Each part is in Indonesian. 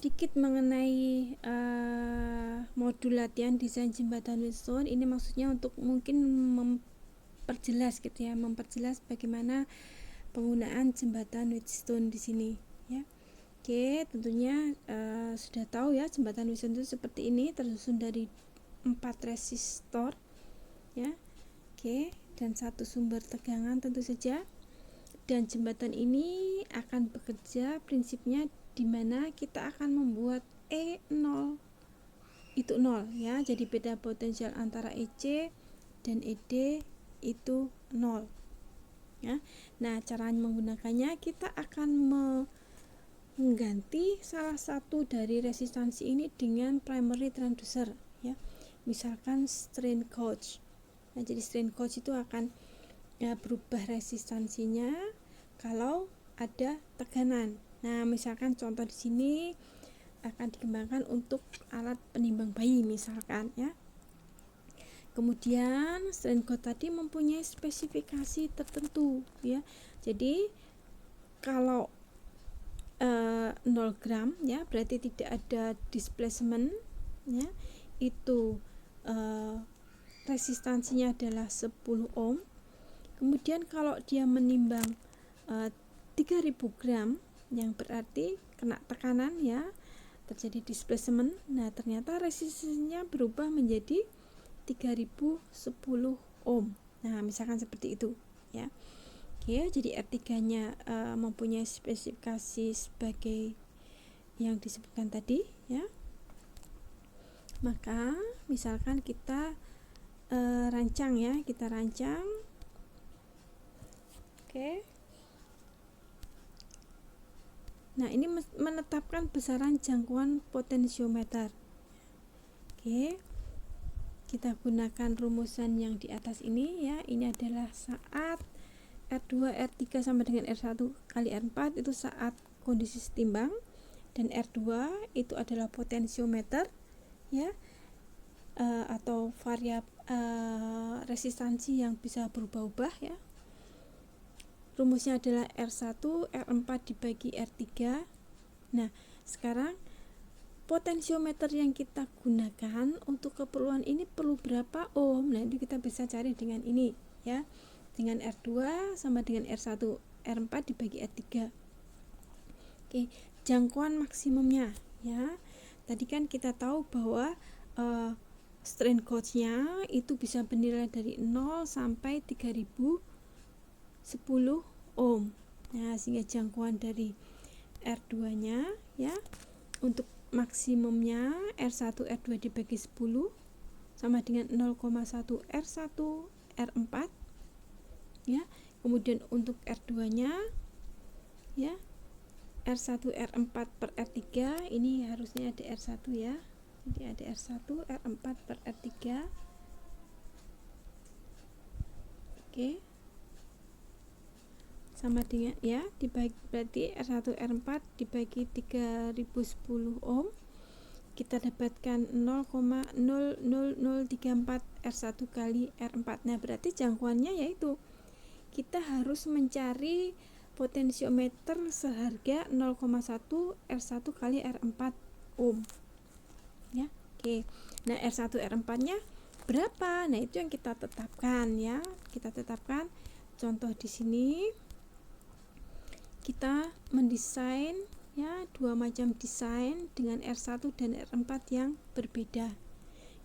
sedikit mengenai modul latihan desain jembatan Wheatstone. Ini maksudnya untuk mungkin memperjelas gitu ya, memperjelas bagaimana penggunaan jembatan Wheatstone di sini ya. Oke, tentunya sudah tahu ya, jembatan Wheatstone itu seperti ini, tersusun dari 4 resistor ya. Oke, dan satu sumber tegangan tentu saja. Dan jembatan ini akan bekerja prinsipnya di mana kita akan membuat E0 itu 0 ya. Jadi beda potensial antara EC dan ED itu 0 ya. Nah, cara menggunakannya kita akan mengganti salah satu dari resistansi ini dengan primary transducer ya. Misalkan strain gauge. Nah, jadi strain gauge itu akan berubah resistansinya kalau ada tekanan. Nah, misalkan contoh di sini akan dikembangkan untuk alat penimbang bayi misalkan ya. Kemudian strain gauge tadi mempunyai spesifikasi tertentu ya. Jadi kalau 0 gram ya, berarti tidak ada displacement ya. Itu resistansinya adalah 10 ohm. Kemudian kalau dia menimbang 3000 gram, yang berarti kena tekanan ya, terjadi displacement. Nah, ternyata resistansinya berubah menjadi 3010 ohm. Nah, misalkan seperti itu ya. Oke, jadi R3-nya mempunyai spesifikasi sebagai yang disebutkan tadi ya. Maka misalkan kita rancang ya, kita rancang. Oke. Nah, ini menetapkan besaran jangkauan potensiometer. Oke. Kita gunakan rumusan yang di atas ini ya. Ini adalah saat R2 R3 sama dengan R1 kali R4 itu saat kondisi setimbang, dan R2 itu adalah potensiometer ya, atau variabel resistansi yang bisa berubah-ubah ya. Rumusnya adalah R1 R4 dibagi R3. Nah, sekarang potensiometer yang kita gunakan untuk keperluan ini perlu berapa ohm. Nah, itu kita bisa cari dengan ini ya. Dengan R2 sama dengan R1 R4 dibagi R3. Oke, jangkauan maksimumnya ya. Tadi kan kita tahu bahwa strain gauge-nya itu bisa bernilai dari 0 sampai 3010 ohm. Nah, sehingga jangkauan dari R2-nya ya, untuk maksimumnya R1 R2 dibagi 10 sama dengan 0,1 R1 R4 ya. Kemudian untuk R2-nya ya, R1 R4 per R3, ini harusnya ada R1 ya. Jadi ada R1 R4 per R3. Oke. Sama dengan ya, dibagi berarti R1 R4 dibagi 3010 ohm, kita dapatkan 0,00034 R1 kali R4. Nah, berarti jangkauannya yaitu kita harus mencari potensiometer seharga 0,1 R1 kali R4 ohm ya. Oke. Nah, R1 R4-nya berapa? Nah, itu yang kita tetapkan ya. Kita tetapkan. Contoh di sini kita mendesain ya, dua macam desain dengan R1 dan R4 yang berbeda.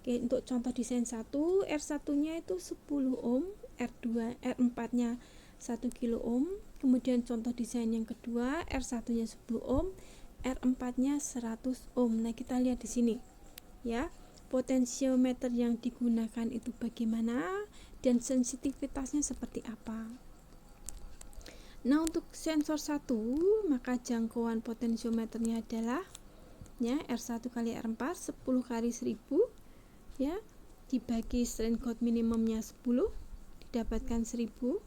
Oke, untuk contoh desain 1, R1-nya itu 10 ohm, R2 R4-nya 1 kilo ohm. Kemudian contoh desain yang kedua, R1-nya 10 ohm, R4-nya 100 ohm. Nah, kita lihat di sini ya, potensiometer yang digunakan itu bagaimana dan sensitivitasnya seperti apa. Nah, untuk sensor 1, maka jangkauan potensiometernya adalah ya, R1 kali R4 10 kali 1000 ya, dibagi strain gauge minimumnya 10 didapatkan 1000.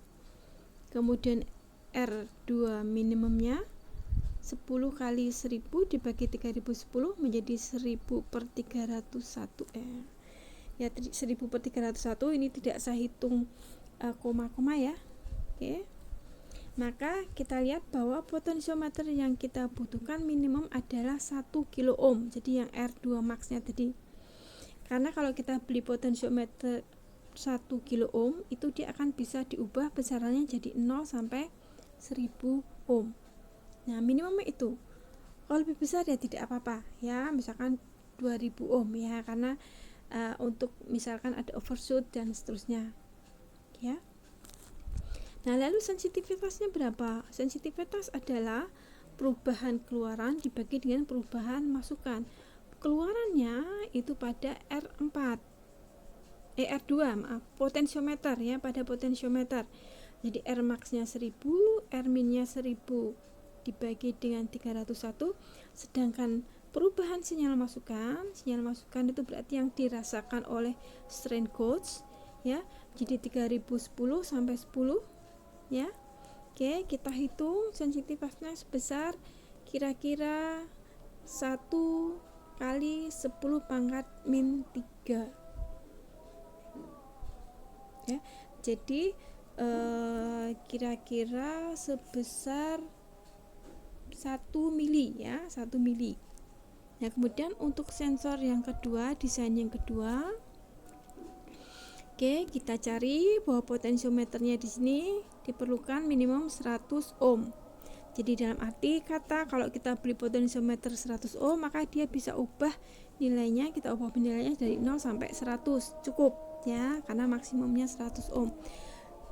Kemudian R2 minimumnya 10 kali 1000 dibagi 3010 menjadi 1000 per 301 ya, 1000 per 301 ini tidak saya hitung koma-koma ya. Oke. maka kita lihat bahwa potensiometer yang kita butuhkan minimum adalah 1 kilo ohm. Jadi yang R2 max-nya tadi. Karena kalau kita beli potensiometer 1 kilo ohm, itu dia akan bisa diubah besarannya jadi 0 sampai 1000 ohm. Nah, minimumnya itu. Kalau lebih besar ya tidak apa-apa ya, misalkan 2000 ohm ya, karena untuk misalkan ada overshoot dan seterusnya ya. Nah, lalu sensitivitasnya berapa? Sensitivitas adalah perubahan keluaran dibagi dengan perubahan masukan. Keluarannya itu pada R2 maaf, potensiometer ya, pada potensiometer. Jadi R max-nya 1000, R min-nya 1000 dibagi dengan 301, sedangkan perubahan sinyal masukan itu berarti yang dirasakan oleh strain gauge ya, jadi 3010 sampai 10 ya. Oke, kita hitung sensitivitasnya sebesar kira-kira 1 kali 10 pangkat min 3 ya. Jadi kira-kira sebesar 1 mili ya, 1 mili. Nah, kemudian untuk sensor yang kedua, desain yang kedua, oke, kita cari bahwa potensiometernya di sini diperlukan minimum 100 ohm. Jadi dalam arti kata kalau kita beli potensiometer 100 ohm, maka dia bisa ubah nilainya, kita ubah nilainya dari 0 sampai 100, cukup ya, karena maksimumnya 100 ohm.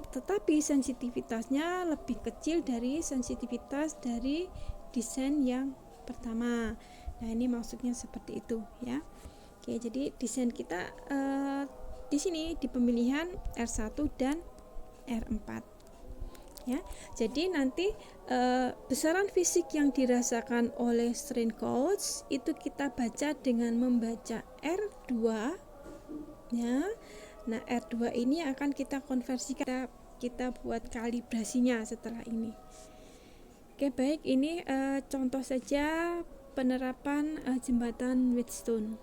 Tetapi sensitivitasnya lebih kecil dari sensitivitas dari desain yang pertama. Nah, ini maksudnya seperti itu ya. Oke, jadi desain kita di sini di pemilihan R1 dan R4 ya. Jadi nanti besaran fisik yang dirasakan oleh strain gauge itu kita baca dengan membaca R2 ya. Nah, R2 ini akan kita konversikan, kita buat kalibrasinya setelah ini. Oke, baik, ini contoh saja penerapan jembatan Wheatstone.